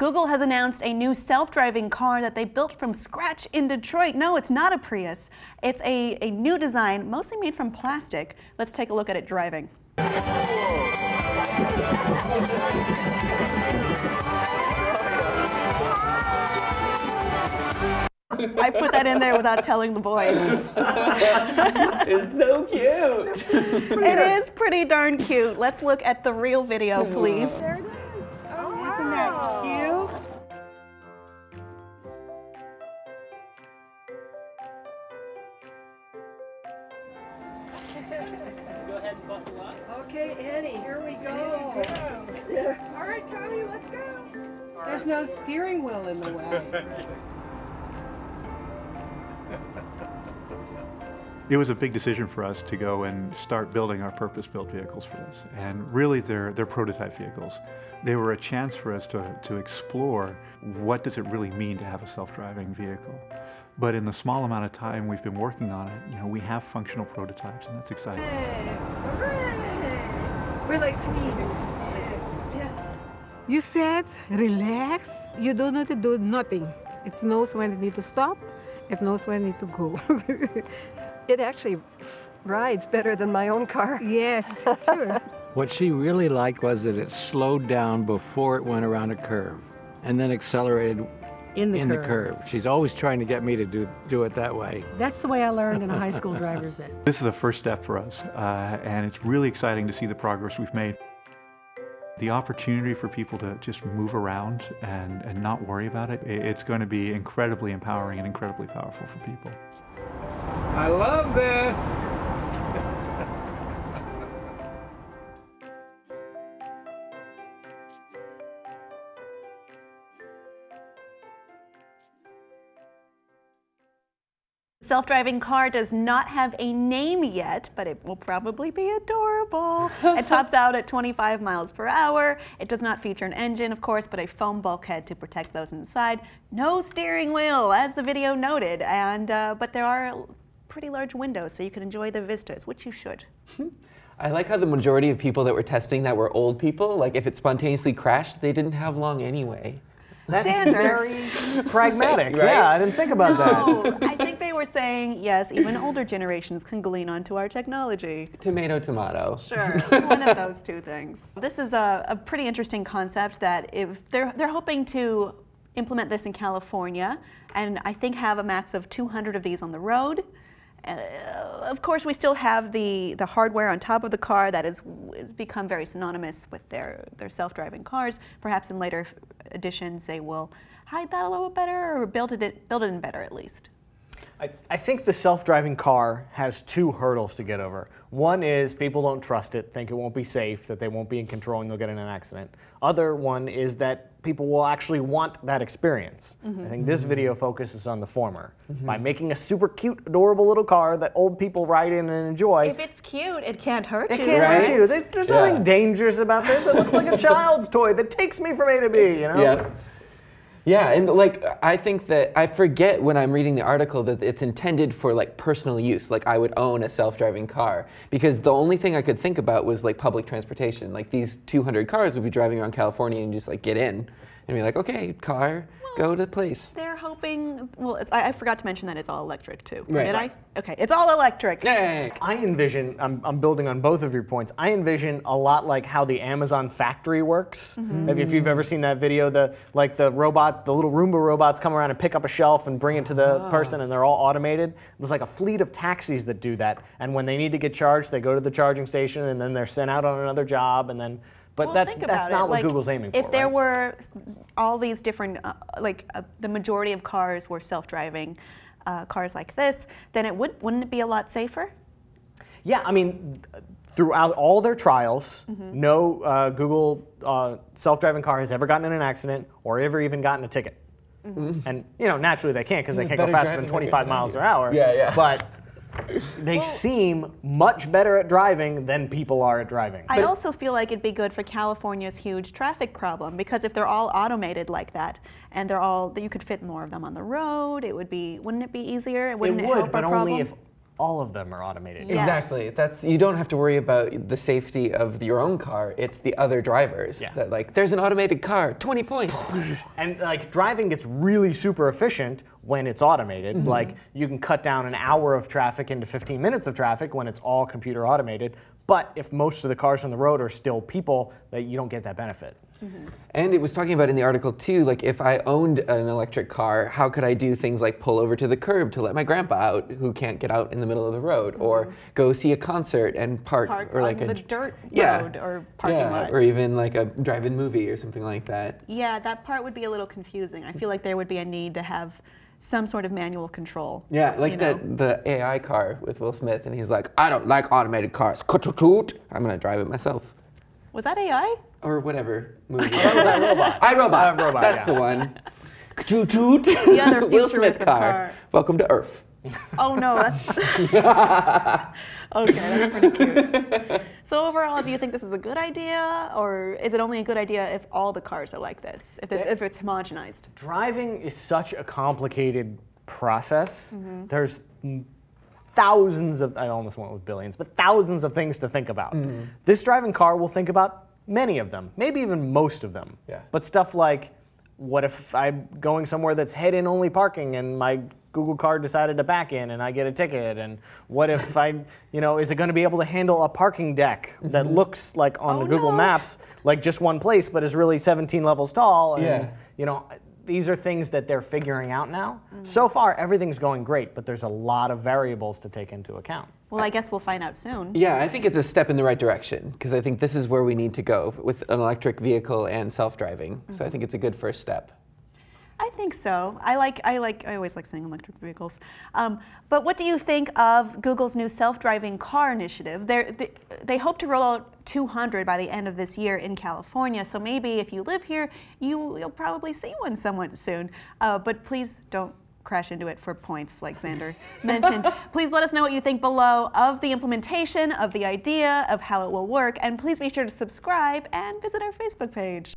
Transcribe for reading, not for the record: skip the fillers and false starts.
Google has announced a new self-driving car that they built from scratch in Detroit. No, it's not a Prius. It's a new design, mostly made from plastic. Let's take a look at it driving. I put that in there without telling the boys. It's so cute. It is pretty darn cute. Let's look at the real video, please. There it is. Oh, isn't that cute? Go ahead and buckle up. Okay, Annie, here we go. All right, Connie, let's go. There's no steering wheel in the way. It was a big decision for us to go and start building our purpose-built vehicles for this. And really, they're prototype vehicles. They were a chance for us to explore what does it really mean to have a self-driving vehicle. But in the small amount of time we've been working on it, we have functional prototypes, and that's exciting. Hooray! We're like queens. Yeah. You said relax. You don't need to do nothing. It knows when it needs to stop. It knows when it needs to go. It actually rides better than my own car. Yes, sure. What she really liked was that it slowed down before it went around a curve and then accelerated In the curve. She's always trying to get me to do it that way. That's the way I learned in a high school driver's ed. This is the first step for us, and it's really exciting to see the progress we've made. The opportunity for people to just move around and not worry about it, it's going to be incredibly empowering and incredibly powerful for people. I love this. Self-driving car does not have a name yet, but it will probably be adorable. It tops out at 25 miles per hour. It does not feature an engine, of course, but a foam bulkhead to protect those inside. No steering wheel, as the video noted, and but there are pretty large windows, so you can enjoy the vistas, which you should. I like how the majority of people that were testing that were old people. Like if it spontaneously crashed, they didn't have long anyway. That's Xander. very pragmatic. Right? Yeah, I didn't think about No, that. I think they were saying, yes, even older generations can glean onto our technology. Tomato, tomato. Sure, one of those two things. This is a pretty interesting concept that if they're hoping to implement this in California, and I think have a max of 200 of these on the road. Of course, we still have the hardware on top of the car that has become very synonymous with their self-driving cars. Perhaps in later editions they will hide that a little bit better or build it in better at least. I think the self-driving car has two hurdles to get over. One is people don't trust it, think it won't be safe, that they won't be in control and they'll get in an accident. Other one is that people will actually want that experience. I think this video focuses on the former. By making a super cute, adorable little car that old people ride in and enjoy. If it's cute, it can't hurt It you. can't Right? hurt you. There's nothing dangerous about this. It looks like a child's toy that takes me from A to B, you know? Yeah. Yeah, and like I think that I forget when I'm reading the article that it's intended for like personal use. Like I would own a self-driving car because the only thing I could think about was like public transportation. Like these 200 cars would be driving around California and just like get in and be like, okay, car, go to the place. They're hoping, well, I forgot to mention that it's all electric too. Right. Did I? Okay, it's all electric. Yay! I envision, I'm building on both of your points, I envision a lot like how the Amazon factory works. If you've ever seen that video, the little Roomba robots come around and pick up a shelf and bring it to the person and they're all automated. There's like a fleet of taxis that do that, and when they need to get charged, they go to the charging station and then they're sent out on another job, and then, but Well, that's think about not it. what Like, Google's aiming for. If there right? were all these different, the majority of cars were self-driving cars like this, then wouldn't it be a lot safer? Yeah, I mean, throughout all their trials, no Google self-driving car has ever gotten in an accident or ever even gotten a ticket. And naturally they can't because they It's can't go better faster than driving 25 miles per hour. Yeah, yeah. But they seem much better at driving than people are at driving. I also feel like it'd be good for California's huge traffic problem, because if they're all automated like that and you could fit more of them on the road, wouldn't it be easier? Wouldn't it help but our only problem? if all of them are automated. Yes. Exactly. You don't have to worry about the safety of your own car. It's the other drivers. Yeah. That like, there's an automated car, 20 points. And like driving gets really super efficient when it's automated. Like you can cut down an hour of traffic into 15 minutes of traffic when it's all computer automated. But if most of the cars on the road are still people, that you don't get that benefit. And it was talking about in the article too, like if I owned an electric car, how could I do things like pull over to the curb to let my grandpa out who can't get out in the middle of the road, or go see a concert and park or like on the a dirt yeah, road or parking lot. or even like a drive-in movie or something like that. Yeah, that part would be a little confusing. I feel like there would be a need to have some sort of manual control. Yeah, like you know? the AI car with Will Smith, and he's like, I don't like automated cars. I'm gonna drive it myself. Was that AI? Or whatever movie. That was iRobot. iRobot. iRobot, That's yeah. the one. Toot toot. The other Will Smith futuristic car. car. Welcome to Earth. Oh no, that's okay. That's pretty cute. So overall, do you think this is a good idea, or is it only a good idea if all the cars are like this? If it's homogenized? Driving is such a complicated process. There's thousands of, I almost went with billions, but thousands of things to think about. This driving car will think about many of them, maybe even most of them. Yeah. But stuff like, what if I'm going somewhere that's head-in only parking and my Google car decided to back in and I get a ticket? And what if is it going to be able to handle a parking deck that looks like on the Google Maps, like just one place, but is really 17 levels tall? And, these are things that they're figuring out now. So far, everything's going great, but there's a lot of variables to take into account. Well, I guess we'll find out soon. Yeah, I think it's a step in the right direction, because I think this is where we need to go with an electric vehicle and self-driving. So I think it's a good first step. I think so. I always like saying electric vehicles. But what do you think of Google's new self-driving car initiative? They hope to roll out 200 by the end of this year in California. So maybe if you live here, you'll probably see one somewhat soon. But please don't crash into it for points like Xander mentioned. Please let us know what you think below of the implementation, of the idea, of how it will work. And please be sure to subscribe and visit our Facebook page.